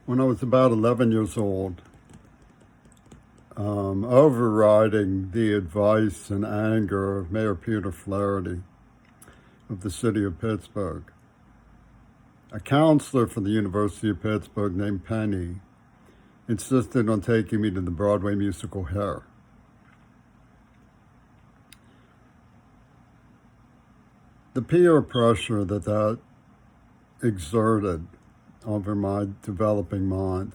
When I was about 11 years old, overriding the advice and anger of Mayor Peter Flaherty of the city of Pittsburgh, a counselor for the University of Pittsburgh named Penny insisted on taking me to the Broadway musical Hair. The peer pressure that exerted over my developing mind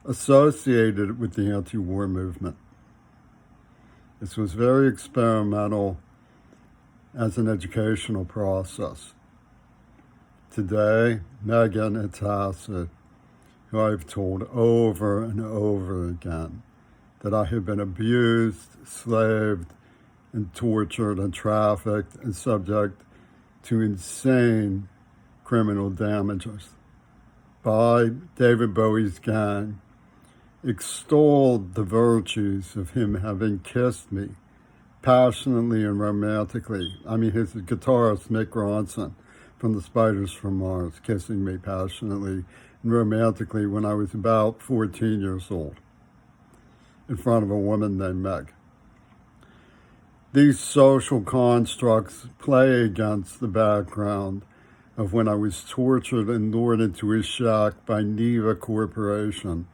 associated with the anti-war movement. This was very experimental as an educational process. Today, Megan and Tacit, who I've told over and over again that I have been abused, slaved, and tortured and trafficked and subject to insane criminal damages by David Bowie's gang, extolled the virtues of him having kissed me passionately and romantically. I mean, his guitarist, Mick Ronson, from the Spiders from Mars, kissing me passionately and romantically when I was about 14 years old in front of a woman named Meg. These social constructs play against the background of when I was tortured and lured into his shack by Neva Corporation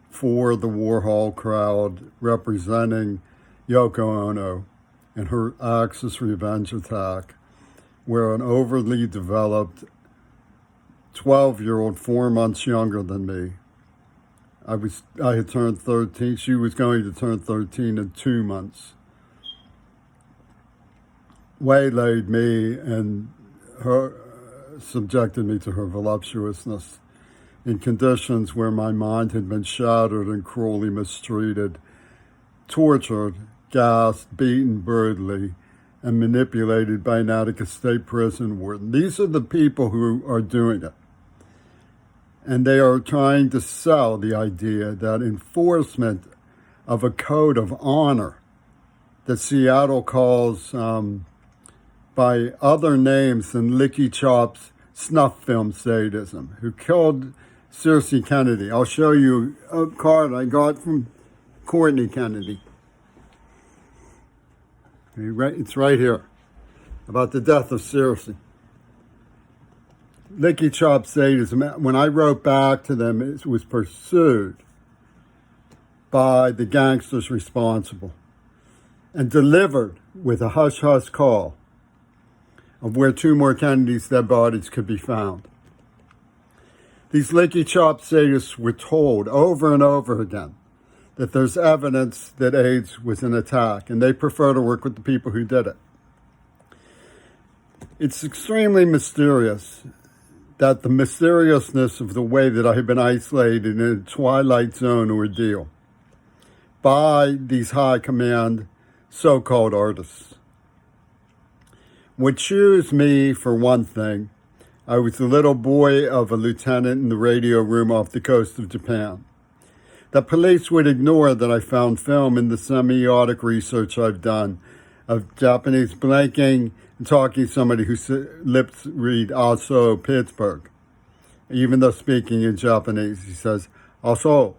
for the Warhol crowd representing Yoko Ono and her Axis revenge attack, where an overly developed 12-year-old, 4 months younger than me, I had turned 13, she was going to turn 13 in 2 months, waylaid me and subjected me to her voluptuousness in conditions where my mind had been shattered and cruelly mistreated, tortured, gassed, beaten brutally, and manipulated by an Attica State Prison warden. These are the people who are doing it. And they are trying to sell the idea that enforcement of a code of honor that Seattle calls by other names than Licky Chop's snuff film sadism, who killed Circe Kennedy. I'll show you a card I got from Courtney Kennedy. It's right here, about the death of Circe. Licky Chop sadism, when I wrote back to them, it was pursued by the gangsters responsible and delivered with a hush-hush call of where 2 more Kennedys' dead bodies could be found. These Licky Chop sadists were told over and over again that there's evidence that AIDS was an attack, and they prefer to work with the people who did it. It's extremely mysterious that the mysteriousness of the way that I have been isolated in a Twilight Zone ordeal by these high command so-called artists would choose me for one thing. I was the little boy of a lieutenant in the radio room off the coast of Japan. The police would ignore that I found film in the semiotic research I've done of Japanese blinking and talking to somebody whose lips read also Pittsburgh. Even though speaking in Japanese, he says, also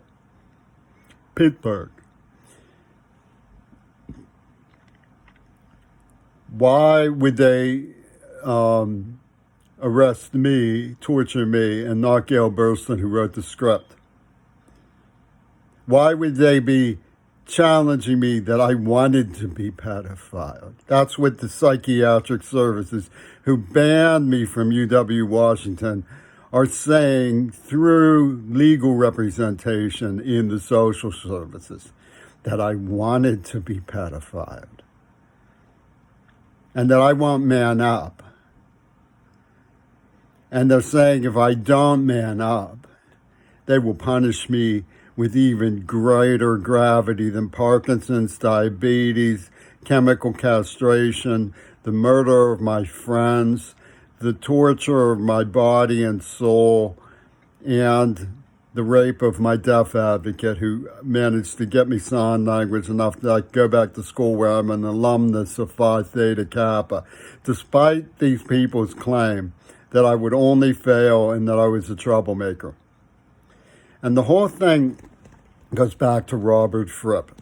Pittsburgh. Why would they arrest me, torture me, and not Gail Burstyn, who wrote the script? Why would they be challenging me that I wanted to be pedophile? That's what the psychiatric services who banned me from UW-Washington are saying through legal representation in the social services, that I wanted to be pedophile. And that I won't man up. And they're saying if I don't man up, they will punish me with even greater gravity than Parkinson's, diabetes, chemical castration, the murder of my friends, the torture of my body and soul, and the rape of my deaf advocate who managed to get me sign language enough that I could go back to school where I'm an alumnus of Phi Theta Kappa, despite these people's claim that I would only fail and that I was a troublemaker. And the whole thing goes back to Robert Fripp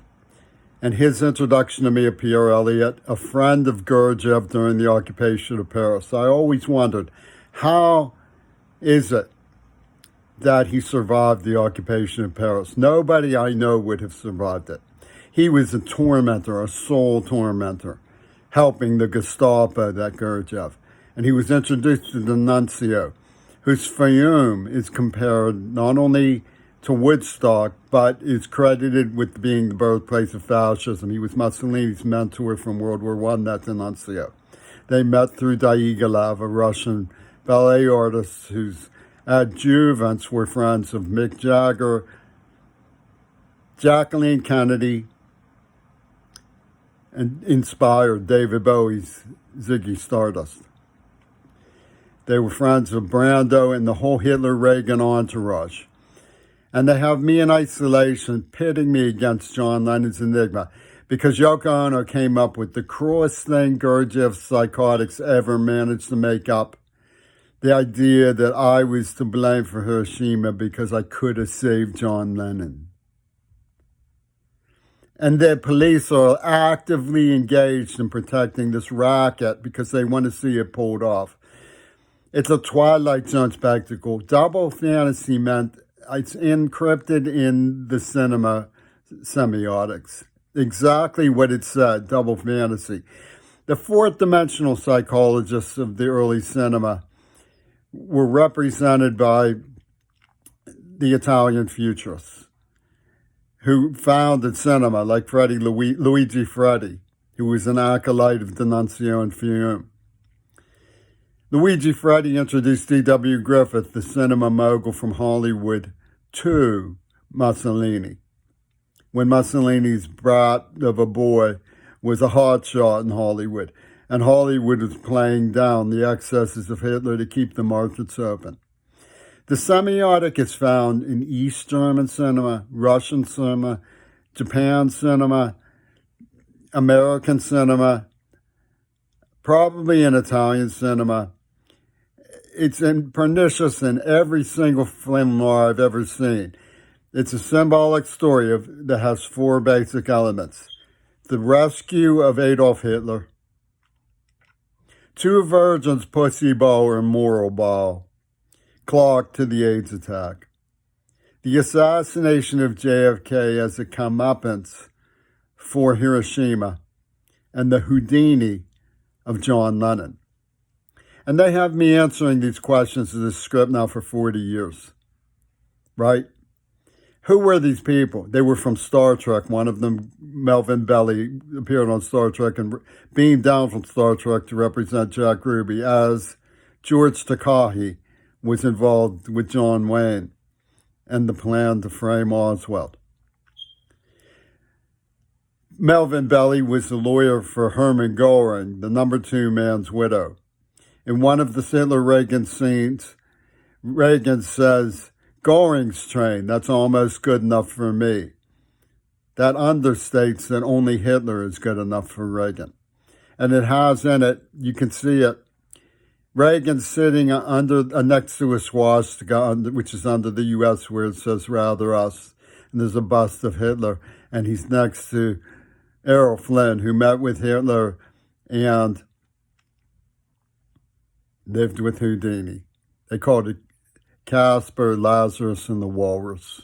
and his introduction to me of Pierre Elliott, a friend of Gurdjieff during the occupation of Paris. I always wondered, how is it that he survived the occupation of Paris? Nobody I know would have survived it. He was a tormentor, a soul tormentor, helping the Gestapo, that Gurdjieff. And he was introduced to the nuncio, whose Fayoum is compared not only to Woodstock, but is credited with being the birthplace of fascism. He was Mussolini's mentor from World War I, that's the nuncio. They met through Diaghilev, a Russian ballet artist whose adjuvants were friends of Mick Jagger, Jacqueline Kennedy, and inspired David Bowie's Ziggy Stardust. They were friends of Brando and the whole Hitler-Reagan entourage. And they have me in isolation, pitting me against John Lennon's Enigma, because Yoko Ono came up with the cruelest thing Gurdjieff's psychotics ever managed to make up. The idea that I was to blame for Hiroshima because I could have saved John Lennon. And the police are actively engaged in protecting this racket because they want to see it pulled off. It's a Twilight Zone spectacle. Double fantasy meant it's encrypted in the cinema semiotics. Exactly what it said, double fantasy. The fourth dimensional psychologists of the early cinema were represented by the Italian futurists who founded cinema, like Luigi Freddi, who was an acolyte of D'Annunzio and Fiume. Luigi Freddi introduced D.W. Griffith, the cinema mogul from Hollywood, to Mussolini, when Mussolini's brat of a boy was a hotshot in Hollywood, and Hollywood was playing down the excesses of Hitler to keep the markets open. The semiotic is found in East German cinema, Russian cinema, Japan cinema, American cinema, probably in Italian cinema. It's pernicious in every single film noir I've ever seen. It's a symbolic story that has four basic elements. The rescue of Adolf Hitler, two virgins, pussy ball or moral ball, clocked to the AIDS attack, the assassination of JFK as a comeuppance for Hiroshima, and the Houdini of John Lennon. And they have me answering these questions in this script now for 40 years, right? Who were these people? They were from Star Trek. One of them, Melvin Belly, appeared on Star Trek and beamed down from Star Trek to represent Jack Ruby, as George Takei was involved with John Wayne and the plan to frame Oswald. Melvin Belly was the lawyer for Hermann Goring, the number 2 man's widow. In one of the Hitler-Reagan scenes, Reagan says, "Goring's train, that's almost good enough for me." That understates that only Hitler is good enough for Reagan. And it has in it, you can see it, Reagan sitting next to a swastika, which is under the U.S. where it says "Rather Us," and there's a bust of Hitler, and he's next to Errol Flynn, who met with Hitler and lived with Houdini. They called it Casper, Lazarus, and the Walrus.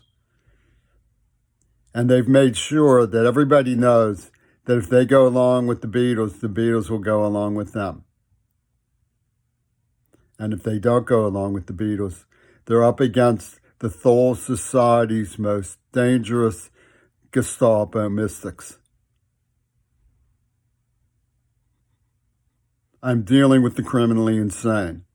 And they've made sure that everybody knows that if they go along with the Beatles will go along with them. And if they don't go along with the Beatles, they're up against the Thule Society's most dangerous Gestapo mystics. I'm dealing with the criminally insane.